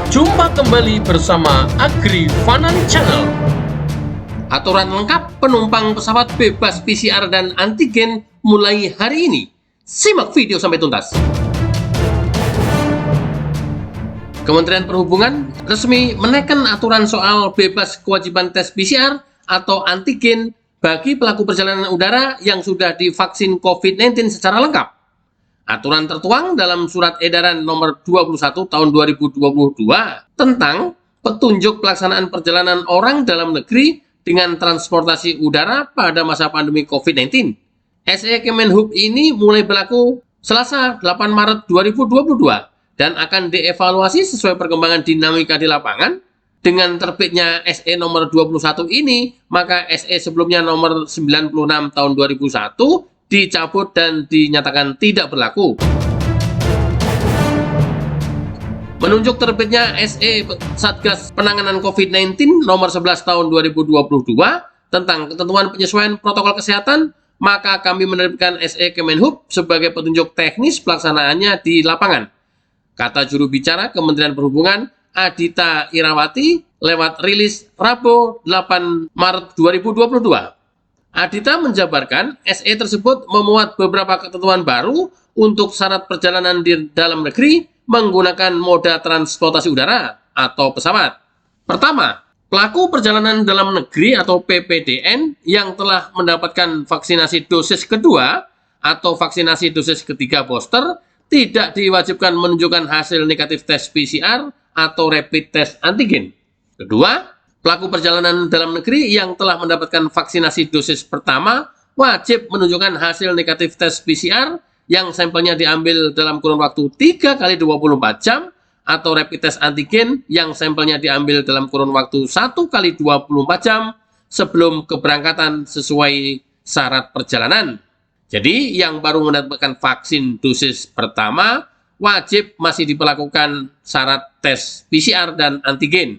Jumpa kembali bersama Agri Fanan Channel. Aturan lengkap penumpang pesawat bebas PCR dan antigen mulai hari ini. Simak video sampai tuntas. Kementerian Perhubungan resmi menaikkan aturan soal bebas kewajiban tes PCR atau antigen bagi pelaku perjalanan udara yang sudah divaksin COVID-19 secara lengkap. Aturan tertuang dalam Surat Edaran Nomor 21 Tahun 2022 tentang petunjuk pelaksanaan perjalanan orang dalam negeri dengan transportasi udara pada masa pandemi COVID-19. SE Kemenhub ini mulai berlaku Selasa 8 Maret 2022 dan akan dievaluasi sesuai perkembangan dinamika di lapangan. Dengan terbitnya SE nomor 21 ini, maka SE sebelumnya nomor 96 tahun 2001 dicabut dan dinyatakan tidak berlaku. Menunjuk terbitnya SE Satgas Penanganan COVID-19 nomor 11 tahun 2022 tentang ketentuan penyesuaian protokol kesehatan, maka kami menerbitkan SE Kemenhub sebagai petunjuk teknis pelaksanaannya di lapangan, kata juru bicara Kementerian Perhubungan Adhita Irawati lewat rilis Rabu 8 Maret 2022. Adhita menjabarkan SE tersebut memuat beberapa ketentuan baru untuk syarat perjalanan di dalam negeri menggunakan moda transportasi udara atau pesawat. Pertama, pelaku perjalanan dalam negeri atau PPDN yang telah mendapatkan vaksinasi dosis kedua atau vaksinasi dosis ketiga booster tidak diwajibkan menunjukkan hasil negatif tes PCR atau rapid test antigen. Kedua, pelaku perjalanan dalam negeri yang telah mendapatkan vaksinasi dosis pertama wajib menunjukkan hasil negatif tes PCR yang sampelnya diambil dalam kurun waktu 3 kali 24 jam atau rapid test antigen yang sampelnya diambil dalam kurun waktu 1 kali 24 jam sebelum keberangkatan sesuai syarat perjalanan. Jadi yang baru mendapatkan vaksin dosis pertama wajib masih diberlakukan syarat tes PCR dan antigen.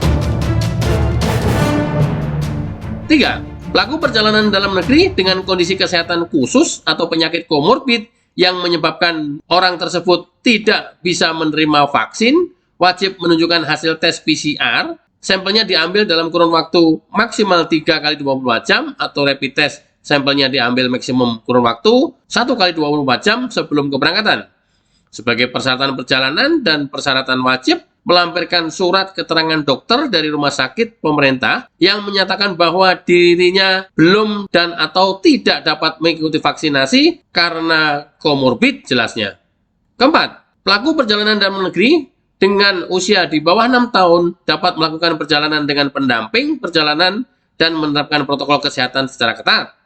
3. Pelaku perjalanan dalam negeri dengan kondisi kesehatan khusus atau penyakit komorbid yang menyebabkan orang tersebut tidak bisa menerima vaksin wajib menunjukkan hasil tes PCR, sampelnya diambil dalam kurun waktu maksimal 3 kali 24 jam atau rapid test, sampelnya diambil maksimum kurun waktu 1 kali 24 jam sebelum keberangkatan. Sebagai persyaratan perjalanan dan persyaratan wajib melampirkan surat keterangan dokter dari rumah sakit pemerintah yang menyatakan bahwa dirinya belum dan atau tidak dapat mengikuti vaksinasi karena komorbid jelasnya. Keempat, pelaku perjalanan dalam negeri dengan usia di bawah 6 tahun dapat melakukan perjalanan dengan pendamping perjalanan dan menerapkan protokol kesehatan secara ketat.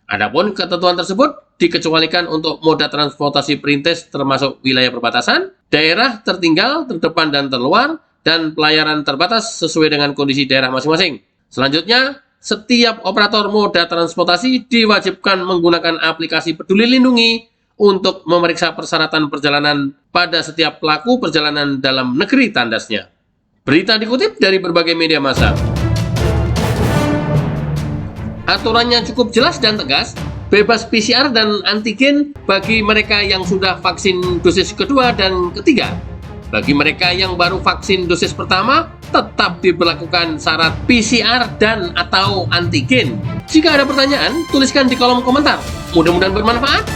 Adapun ketentuan tersebut dikecualikan untuk moda transportasi perintis termasuk wilayah perbatasan, daerah tertinggal, terdepan dan terluar, dan pelayaran terbatas sesuai dengan kondisi daerah masing-masing. Selanjutnya, setiap operator moda transportasi diwajibkan menggunakan aplikasi Peduli Lindungi untuk memeriksa persyaratan perjalanan pada setiap pelaku perjalanan dalam negeri, tandasnya. Berita dikutip dari berbagai media massa. Aturannya cukup jelas dan tegas, bebas PCR dan antigen bagi mereka yang sudah vaksin dosis kedua dan ketiga. Bagi mereka yang baru vaksin dosis pertama, tetap diberlakukan syarat PCR dan atau antigen. Jika ada pertanyaan, tuliskan di kolom komentar. Mudah-mudahan bermanfaat.